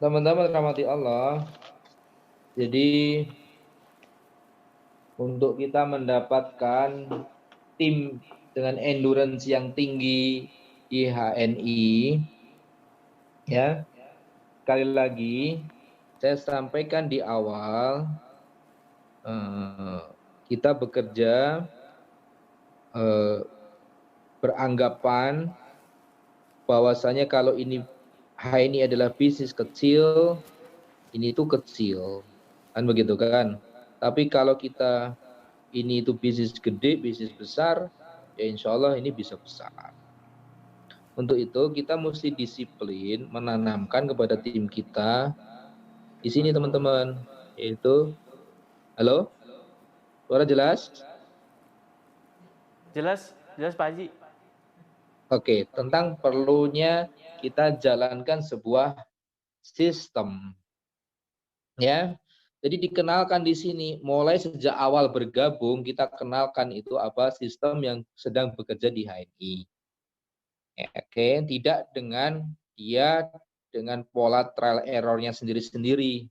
Teman-teman rahmati Allah, jadi untuk kita mendapatkan tim dengan endurance yang tinggi di HNI, ya, sekali lagi saya sampaikan di awal, kita bekerja beranggapan bahwasanya kalau ini HNI adalah bisnis kecil, ini itu kecil, kan begitu kan? Tapi kalau kita ini itu bisnis gede, bisnis besar, ya insya Allah ini bisa besar. Untuk itu kita mesti disiplin menanamkan kepada tim kita di sini teman-teman, yaitu, halo, suara jelas? Jelas, jelas Pak Haji. Oke, tentang perlunya kita jalankan sebuah sistem, ya. Jadi dikenalkan di sini, mulai sejak awal bergabung kita kenalkan itu apa sistem yang sedang bekerja di HNI. Oke, tidak dengan dia dengan pola trial errornya sendiri-sendiri.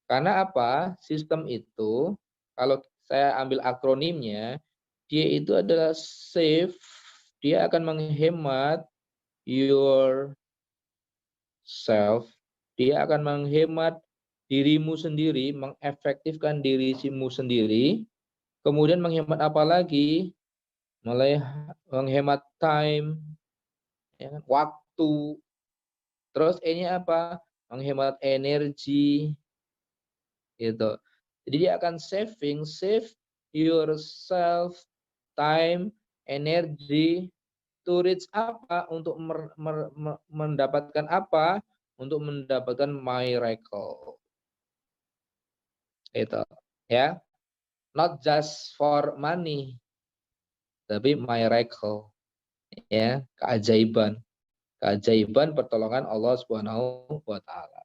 Karena apa? Sistem itu, kalau saya ambil akronimnya, dia itu adalah save, dia akan menghemat yourself, dia akan menghemat dirimu sendiri, mengefektifkan dirimu sendiri, kemudian menghemat apa lagi? Mulai menghemat time, ya kan? Waktu, terus E-nya apa? Menghemat energi, gitu. Jadi dia akan save yourself, time, energy, to reach apa? Untuk mendapatkan apa? Untuk mendapatkan miracle. Itu, ya. Not just for money, tapi miracle, ya, keajaiban. Keajaiban pertolongan Allah Subhanahu wa taala.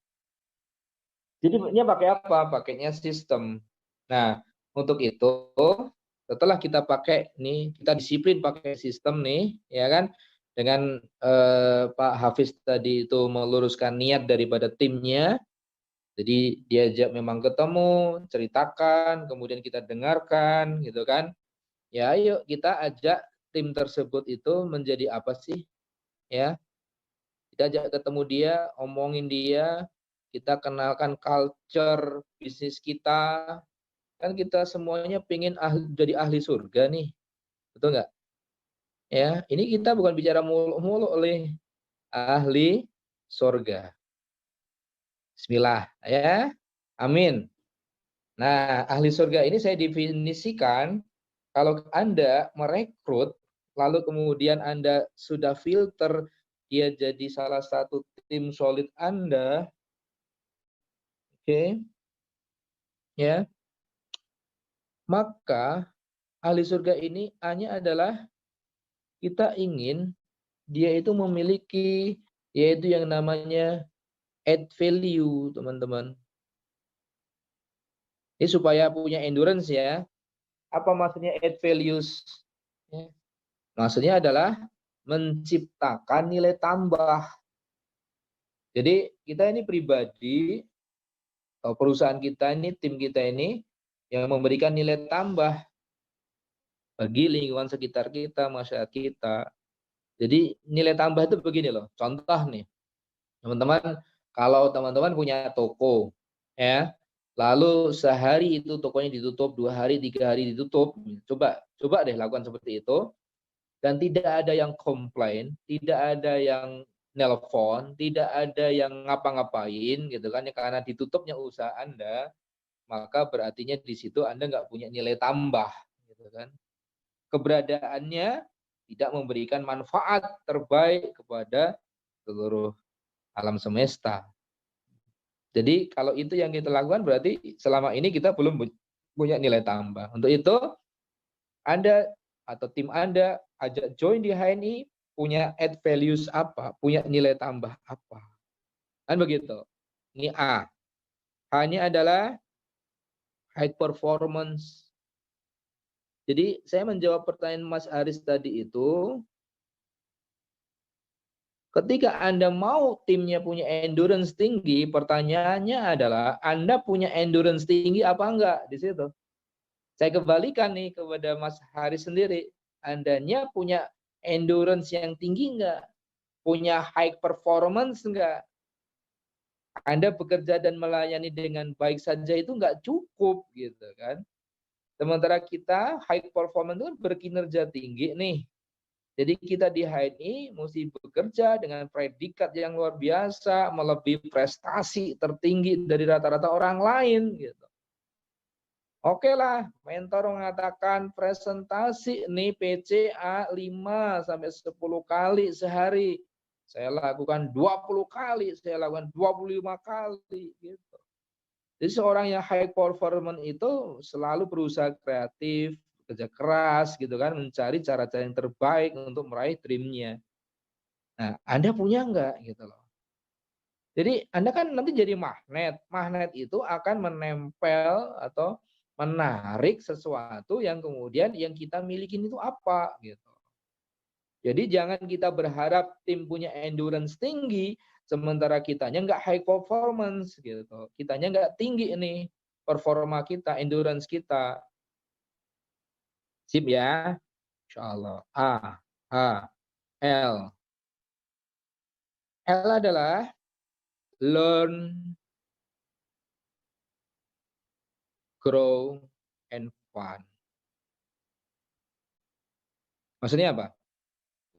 Jadi ini pakai apa? Pakainya sistem. Nah, untuk itu setelah kita pakai nih, kita disiplin pakai sistem nih, ya kan? Dengan Pak Hafiz tadi itu meluruskan niat daripada timnya. Jadi diajak memang ketemu, ceritakan, kemudian kita dengarkan, gitu kan? Ya, ayo kita ajak tim tersebut itu menjadi apa sih? Ya, kita ajak ketemu dia, omongin dia, kita kenalkan culture bisnis kita. Kan kita semuanya pengen jadi ahli surga nih, betul nggak? Ya, ini kita bukan bicara mulu-mulu oleh ahli surga. Bismillah, ya. Amin. Nah, ahli surga ini saya definisikan, kalau Anda merekrut, lalu kemudian Anda sudah filter, dia jadi salah satu tim solid Anda, oke, ya, maka ahli surga ini hanya adalah kita ingin dia itu memiliki, yaitu yang namanya add value, teman-teman. Ini supaya punya endurance ya. Apa maksudnya add values? Ya. Maksudnya adalah menciptakan nilai tambah. Jadi kita ini pribadi, atau perusahaan kita ini, tim kita ini, yang memberikan nilai tambah bagi lingkungan sekitar kita, masyarakat kita. Jadi nilai tambah itu begini loh, contoh nih, teman-teman, kalau teman-teman punya toko, ya, lalu sehari itu tokonya ditutup, 2 hari, 3 hari ditutup, coba deh lakukan seperti itu, dan tidak ada yang komplain, tidak ada yang nelpon, tidak ada yang ngapa-ngapain, gitu kan, ya, karena ditutupnya usaha Anda, maka berartinya di situ Anda nggak punya nilai tambah, gitu kan. Keberadaannya tidak memberikan manfaat terbaik kepada seluruh alam semesta. Jadi kalau itu yang kita lakukan berarti selama ini kita belum punya nilai tambah. Untuk itu Anda atau tim Anda ajak join di HNI, punya add values apa, punya nilai tambah apa. Kan begitu. Ini A. H-nya adalah high performance. Jadi saya menjawab pertanyaan Mas Aris tadi itu, Ketika Anda mau timnya punya endurance tinggi, pertanyaannya adalah Anda punya endurance tinggi apa enggak di situ. Saya kembalikan nih kepada Mas Haris sendiri. Andanya punya endurance yang tinggi enggak? Punya high performance enggak? Anda bekerja dan melayani dengan baik saja itu enggak cukup gitu kan. Sementara kita high performance itu berkinerja tinggi nih. Jadi kita di HNI mesti bekerja dengan predikat yang luar biasa, melebihi prestasi tertinggi dari rata-rata orang lain gitu. Oke lah, mentor mengatakan presentasi nih PCA 5 sampai 10 kali sehari. Saya lakukan 20 kali, saya lakukan 25 kali gitu. Jadi seorang yang high performance itu selalu berusaha kreatif, kerja keras gitu kan, mencari cara-cara yang terbaik untuk meraih dream-nya. Nah, Anda punya enggak gitu loh. Jadi Anda kan nanti jadi magnet. Magnet itu akan menempel atau menarik sesuatu yang kemudian yang kita miliki itu apa gitu. Jadi jangan kita berharap tim punya endurance tinggi sementara kitanya enggak high performance gitu. Kitanya enggak tinggi ini performa kita, endurance kita. Sip ya. Insyaallah. A, L. L adalah learn, grow, and fun. Maksudnya apa?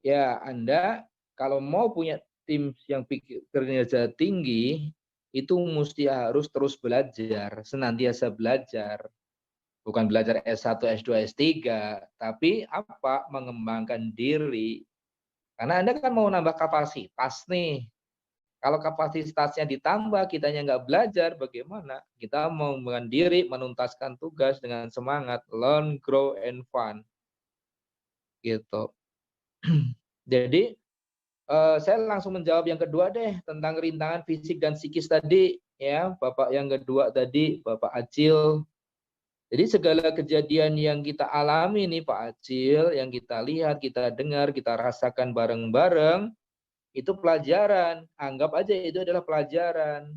Ya, Anda kalau mau punya tim yang kinerja tinggi, itu mesti harus terus belajar, senantiasa belajar. Bukan belajar S1, S2, S3, tapi apa? Mengembangkan diri. Karena Anda kan mau nambah kapasitas nih. Kalau kapasitasnya ditambah, kitanya nggak belajar, bagaimana? Kita mau mengembangkan diri, menuntaskan tugas dengan semangat, learn, grow, and fun. Gitu. Jadi, saya langsung menjawab yang kedua deh, tentang rintangan fisik dan psikis tadi, ya. Bapak yang kedua tadi, Bapak Acil. Jadi segala kejadian yang kita alami nih Pak Acil, yang kita lihat, kita dengar, kita rasakan bareng-bareng, itu pelajaran. Anggap aja itu adalah pelajaran.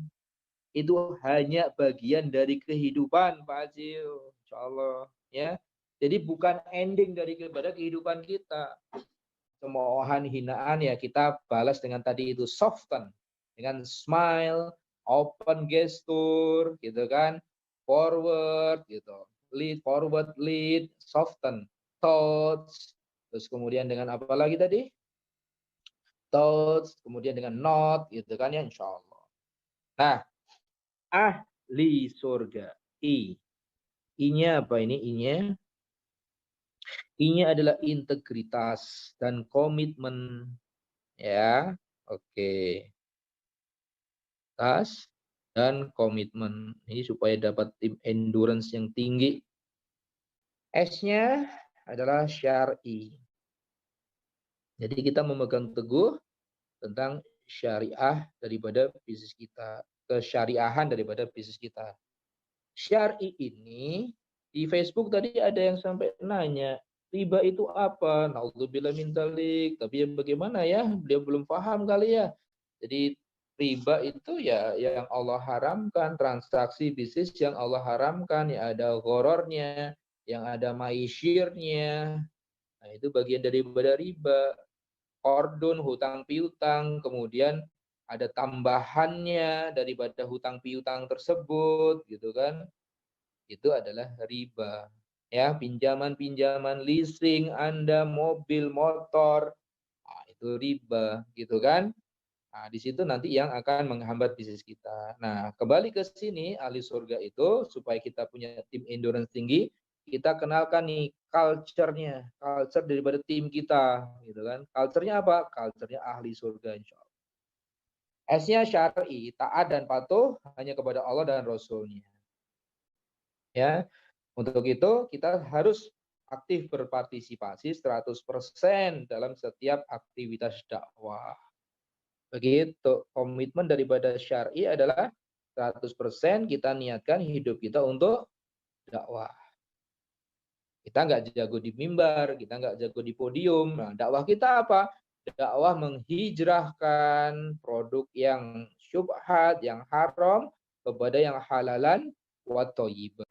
Itu hanya bagian dari kehidupan Pak Acil. Insyaallah ya. Jadi bukan ending daripada kehidupan kita. Cemoohan, hinaan ya kita balas dengan tadi itu soften. Dengan smile, open gesture gitu kan. Forward gitu. Lead, forward, lead, soften. Thoughts. Terus kemudian dengan apa lagi tadi? Thoughts, kemudian dengan not gitu kan ya insya Allah. Nah, ahli surga. I-nya apa ini? I-nya? I-nya adalah integritas dan komitmen. Ya, oke. Tas dan komitmen. Ini supaya dapat tim endurance yang tinggi. S-nya adalah syar'i. Jadi kita memegang teguh tentang syariah daripada bisnis kita. Kesyariahan daripada bisnis kita. Syar'i ini di Facebook tadi ada yang sampai nanya, riba itu apa? Naudzubillah min dzalik. Tapi ya bagaimana ya? Beliau belum paham kali ya. Jadi riba itu ya yang Allah haramkan, transaksi bisnis yang Allah haramkan, ya ada ghorornya, yang ada maishirnya. Nah, itu bagian daripada riba. Ordun, hutang piutang, kemudian ada tambahannya daripada hutang piutang tersebut gitu kan. Itu adalah riba. Ya, pinjaman-pinjaman leasing Anda mobil, motor, nah, itu riba gitu kan. Nah, di situ nanti yang akan menghambat bisnis kita. Nah, kembali ke sini, ahli surga itu, supaya kita punya tim endurance tinggi, kita kenalkan nih culture-nya, culture daripada tim kita, gitu kan. Culture-nya apa? Culture-nya ahli surga, insya Allah. S-nya syar'i, taat dan patuh hanya kepada Allah dan Rasul-Nya. Ya, untuk itu kita harus aktif berpartisipasi 100% dalam setiap aktivitas dakwah. Begitu, komitmen daripada syar'i adalah 100% kita niatkan hidup kita untuk dakwah. Kita nggak jago di mimbar, kita nggak jago di podium. Nah, dakwah kita apa? dakwah menghijrahkan produk yang syubhat, yang haram kepada yang halalan wa thayyiban.